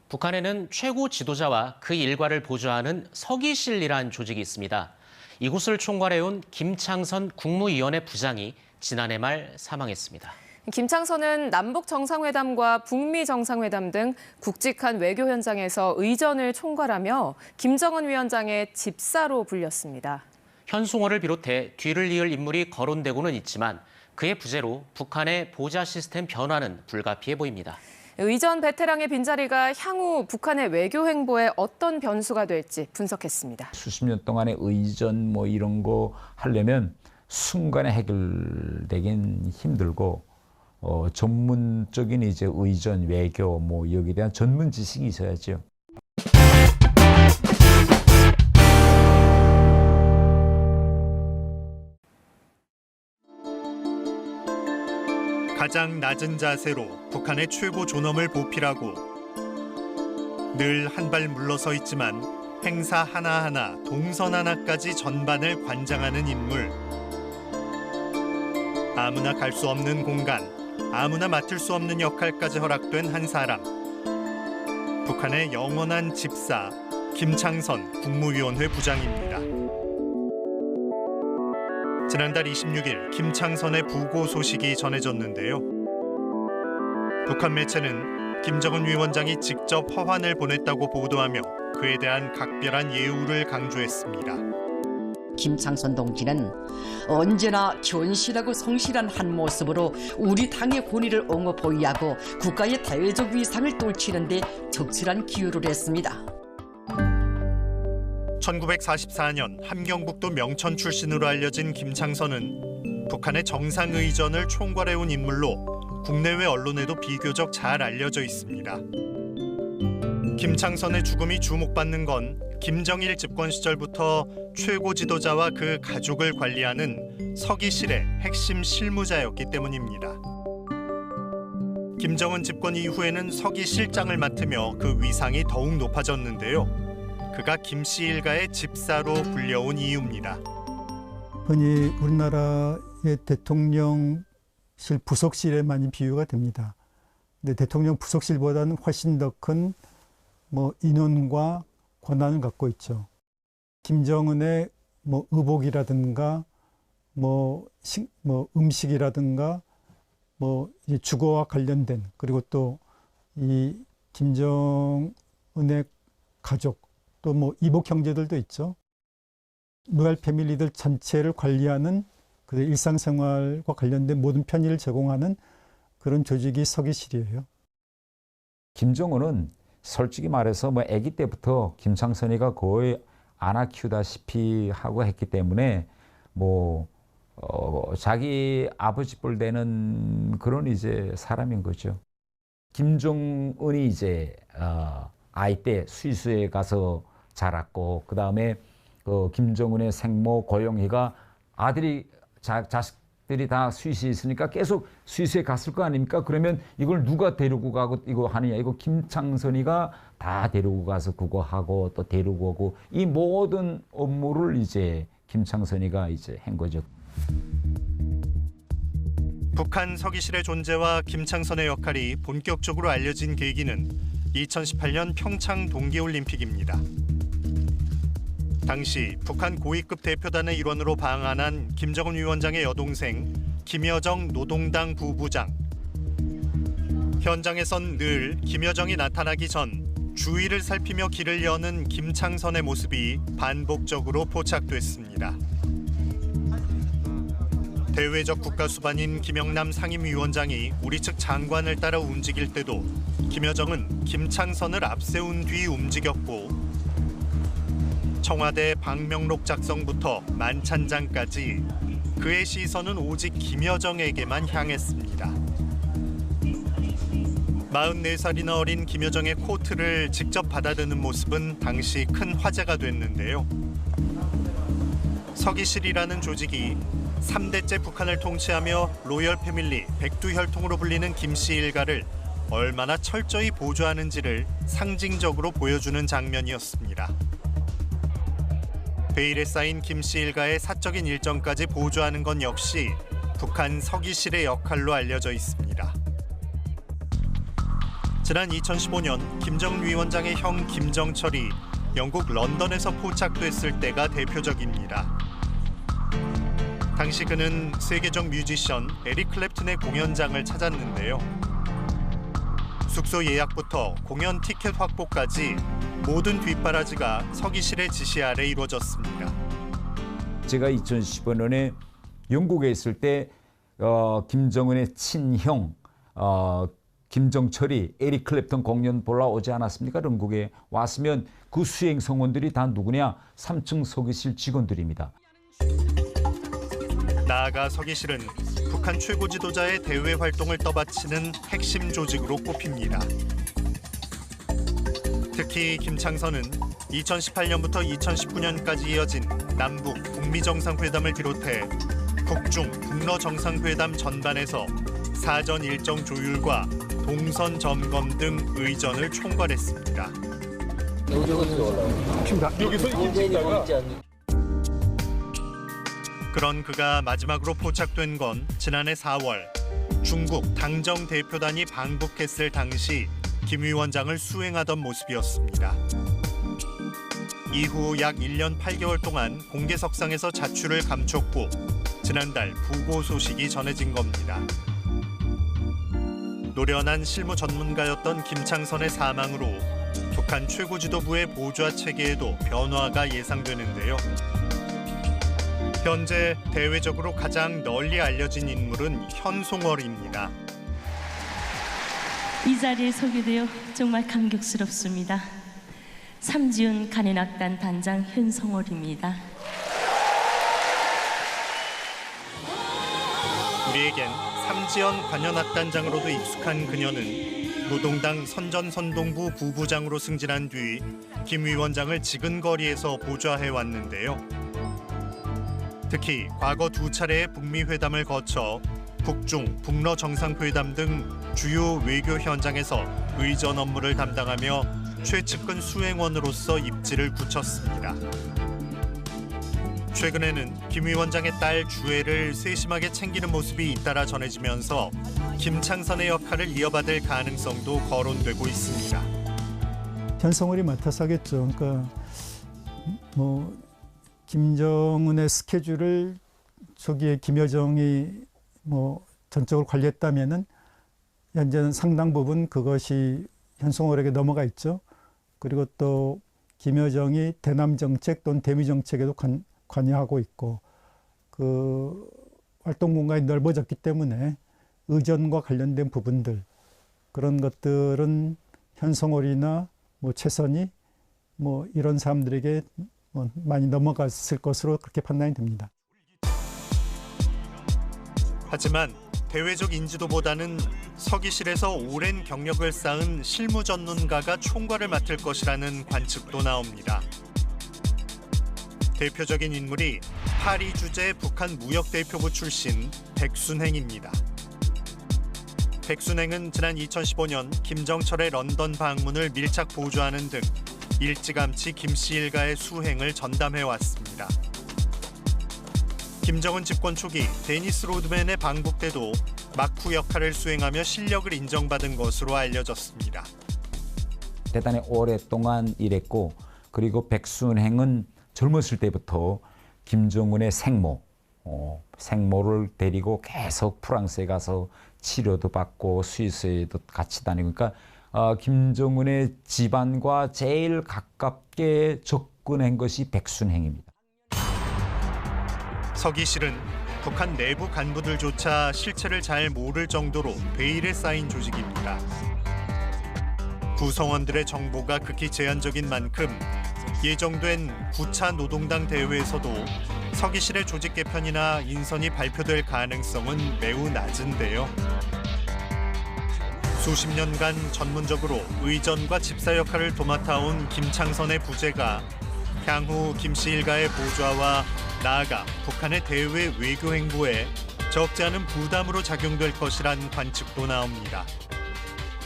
북한에는 최고 지도자와 그 일과를 보좌하는 서기실이란 조직이 있습니다. 이곳을 총괄해온 김창선 국무위원회 부장이 지난해 말 사망했습니다. 김창선은 남북 정상회담과 북미 정상회담 등 굵직한 외교 현장에서 의전을 총괄하며 김정은 위원장의 집사로 불렸습니다. 현송월을 비롯해 뒤를 이을 인물이 거론되고는 있지만 그의 부재로 북한의 보좌 시스템 변화는 불가피해 보입니다. 의전 베테랑의 빈자리가 향후 북한의 외교 행보에 어떤 변수가 될지 분석했습니다. 수십 년 동안의 의전 이런 거 하려면 순간에 해결되긴 힘들고 전문적인 의전 외교 여기에 대한 전문 지식이 있어야죠. 가장 낮은 자세로 북한의 최고 존엄을 보필하고 늘 한 발 물러서 있지만 행사 하나하나 동선 하나까지 전반을 관장하는 인물. 아무나 갈 수 없는 공간, 아무나 맡을 수 없는 역할까지 허락된 한 사람. 북한의 영원한 집사 김창선 국무위원회 부장입니다. 지난달 26일 김창선의 부고 소식이 전해졌는데요. 북한 매체는 김정은 위원장이 직접 화환을 보냈다고 보도하며 그에 대한 각별한 예우를 강조했습니다. 김창선 동지는 언제나 견실하고 성실한 한 모습으로 우리 당의 권위를 옹호 보위하고 국가의 대외적 위상을 떨치는 데 적절한 기여를 했습니다. 1944년 함경북도 명천 출신으로 알려진 김창선은 북한의 정상의전을 총괄해온 인물로 국내외 언론에도 비교적 잘 알려져 있습니다. 김창선의 죽음이 주목받는 건 김정일 집권 시절부터 최고 지도자와 그 가족을 관리하는 서기실의 핵심 실무자였기 때문입니다. 김정은 집권 이후에는 서기실장을 맡으며 그 위상이 더욱 높아졌는데요. 그가 김씨 일가의 집사로 불려온 이유입니다. 흔히 우리나라의 대통령실 부속실에 많이 비유가 됩니다. 근데 대통령 부속실보다는 훨씬 더 큰 인원과 권한을 갖고 있죠. 김정은의 의복이라든가 음식이라든가 주거와 관련된, 그리고 또 이 김정은의 가족, 또 이복 형제들도 있죠. 로얄 패밀리들 전체를 관리하는 그 일상생활과 관련된 모든 편의를 제공하는 그런 조직이 서기실이에요. 김정은은 솔직히 말해서 아기 때부터 김창선이가 거의 안아 키우다시피 하고 했기 때문에 자기 아버지 뻘 되는 그런 사람인 거죠. 김정은이 아이 때 스위스에 가서 자랐고, 그 다음에 김정은의 생모 고영희가 아들이 자식들이 다 스위스에 있으니까 계속 스위스에 갔을 거 아닙니까? 그러면 이걸 누가 데리고 가고 이거 하느냐? 이거 김창선이가 다 데리고 가서 그거 하고 또 데리고 오고, 이 모든 업무를 김창선이가 한 거죠. 북한 서기실의 존재와 김창선의 역할이 본격적으로 알려진 계기는 2018년 평창 동계올림픽입니다. 당시 북한 고위급 대표단의 일원으로 방한한 김정은 위원장의 여동생 김여정 노동당 부부장. 현장에선 늘 김여정이 나타나기 전 주위를 살피며 길을 여는 김창선의 모습이 반복적으로 포착됐습니다. 대외적 국가수반인 김영남 상임위원장이 우리 측 장관을 따라 움직일 때도 김여정은 김창선을 앞세운 뒤 움직였고, 청와대 방명록 작성부터 만찬장까지 그의 시선은 오직 김여정에게만 향했습니다. 44살이나 어린 김여정의 코트를 직접 받아드는 모습은 당시 큰 화제가 됐는데요. 서기실이라는 조직이 3대째 북한을 통치하며 로열 패밀리, 백두혈통으로 불리는 김씨 일가를 얼마나 철저히 보조하는지를 상징적으로 보여주는 장면이었습니다. 베일에 쌓인 김씨 일가의 사적인 일정까지 보조하는 건 역시 북한 서기실의 역할로 알려져 있습니다. 지난 2015년 김정은 위원장의 형 김정철이 영국 런던에서 포착됐을 때가 대표적입니다. 당시 그는 세계적 뮤지션 에릭 클랩튼의 공연장을 찾았는데요. 숙소 예약부터 공연 티켓 확보까지 모든 뒷바라지가 서기실의 지시 아래 이루어졌습니다. 제가 2015년에 영국에 있을 때 김정은의 친형 김정철이 에릭 클랩튼 공연 보러 오지 않았습니까? 영국에 왔으면 그 수행 성원들이 다 누구냐? 3층 서기실 직원들입니다. 나아가 서기실은 북한 최고 지도자의 대외 활동을 떠받치는 핵심 조직으로 꼽힙니다. 특히 김창선은 2018년부터 2019년까지 이어진 남북 북미 정상회담을 비롯해 북중 북러 정상회담 전반에서 사전 일정 조율과 동선 점검 등 의전을 총괄했습니다. 그런 그가 마지막으로 포착된 건 지난해 4월 중국 당정 대표단이 방북했을 당시 김 위원장을 수행하던 모습이었습니다. 이후 약 1년 8개월 동안 공개석상에서 자취를 감췄고 지난달 부고 소식이 전해진 겁니다. 노련한 실무 전문가였던 김창선의 사망으로 북한 최고 지도부의 보좌 체계에도 변화가 예상되는데요. 현재 대외적으로 가장 널리 알려진 인물은 현송월입니다. 이 자리에 서게 되어 정말 감격스럽습니다. 삼지훈 간현악단 단장 현송월입니다. 우리에겐 삼지연 관현악단장으로도 익숙한 그녀는 노동당 선전선동부 부부장으로 승진한 뒤 김 위원장을 지근거리에서 보좌해왔는데요. 특히 과거 2차례의 북미 회담을 거쳐 북중, 북러 정상회담 등 주요 외교 현장에서 의전 업무를 담당하며 최측근 수행원으로서 입지를 굳혔습니다. 최근에는 김 위원장의 딸 주애를 세심하게 챙기는 모습이 잇따라 전해지면서 김창선의 역할을 이어받을 가능성도 거론되고 있습니다. 현성월이 맡아서 하겠죠. 그러니까 김정은의 스케줄을 초기에 김여정이 전적으로 관리했다면은 현재는 상당 부분 그것이 현송월에게 넘어가 있죠. 그리고 또 김여정이 대남 정책 또는 대미 정책에도 관여하고 있고 그 활동 공간이 넓어졌기 때문에 의전과 관련된 부분들 그런 것들은 현송월이나 최선희 이런 사람들에게 많이 넘어갔을 것으로 그렇게 판단이 됩니다. 하지만 대외적 인지도보다는 서기실에서 오랜 경력을 쌓은 실무 전문가가 총괄을 맡을 것이라는 관측도 나옵니다. 대표적인 인물이 파리 주재 북한 무역대표부 출신 백순행입니다. 백순행은 지난 2015년 김정철의 런던 방문을 밀착 보조하는 등 일찌감치 김씨 일가의 수행을 전담해왔습니다. 김정은 집권 초기 데니스 로드맨의 방북 때도 막후 역할을 수행하며 실력을 인정받은 것으로 알려졌습니다. 대단히 오랫동안 일했고 그리고 백순행은 젊었을 때부터 김정은의 생모를 데리고 계속 프랑스에 가서 치료도 받고 스위스에도 같이 다니고 그러니까 김정은의 집안과 제일 가깝게 접근한 것이 백순행입니다. 서기실은 북한 내부 간부들조차 실체를 잘 모를 정도로 베일에 쌓인 조직입니다. 구성원들의 정보가 극히 제한적인 만큼 예정된 9차 노동당 대회에서도 서기실의 조직 개편이나 인선이 발표될 가능성은 매우 낮은데요. 수십 년간 전문적으로 의전과 집사 역할을 도맡아온 김창선의 부재가 향후 김씨 일가의 보좌와 나아가 북한의 대외 외교 행보에 적지 않은 부담으로 작용될 것이란 관측도 나옵니다.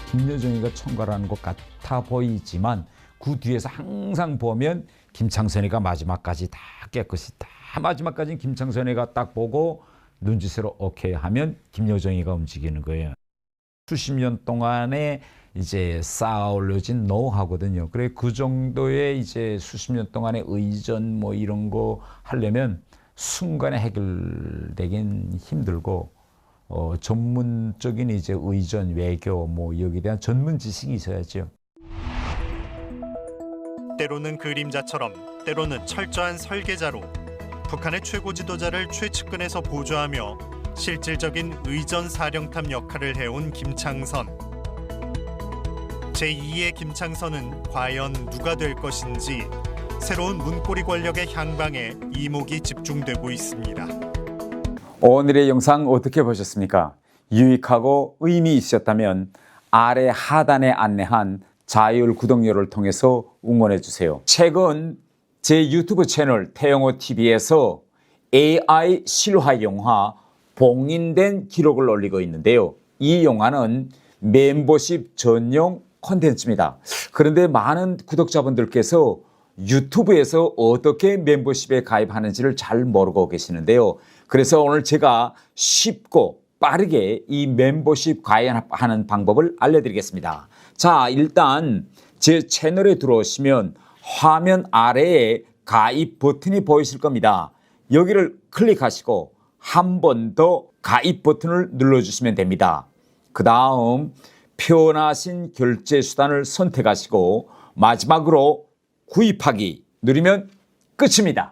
김여정이가 총괄하는 것 같아 보이지만 그 뒤에서 항상 보면 김창선이가 마지막까지 다 깨끗이 다 마지막까지 김창선이가 딱 보고 눈짓으로 오케이 하면 김여정이가 움직이는 거예요. 수십 년 동안의 이제 쌓아 올려진 노하우거든요. 그래 그 정도의 이제 수십 년 동안의 의전 뭐 이런 거 하려면 순간에 해결되긴 힘들고 전문적인 이제 의전 외교 뭐 여기에 대한 전문 지식이 있어야죠. 때로는 그림자처럼 때로는 철저한 설계자로 북한의 최고 지도자를 최측근에서 보좌하며 실질적인 의전 사령탑 역할을 해온 김창선. 제2의 김창선은 과연 누가 될 것인지 새로운 문고리 권력의 향방에 이목이 집중되고 있습니다. 오늘의 영상 어떻게 보셨습니까? 유익하고 의미 있으셨다면 아래 하단에 안내한 자율 구독료를 통해서 응원해 주세요. 최근 제 유튜브 채널 태영호 TV에서 AI 실화 영화 봉인된 기록을 올리고 있는데요. 이 영화는 멤버십 전용 콘텐츠입니다. 그런데 많은 구독자분들께서 유튜브에서 어떻게 멤버십에 가입하는지를 잘 모르고 계시는데요. 그래서 오늘 제가 쉽고 빠르게 이 멤버십 가입하는 방법을 알려드리겠습니다. 자, 일단 제 채널에 들어오시면 화면 아래에 가입 버튼이 보이실 겁니다. 여기를 클릭하시고 한 번 더 가입 버튼을 눌러주시면 됩니다. 그 다음 편하신 결제 수단을 선택하시고 마지막으로 구입하기 누르면 끝입니다.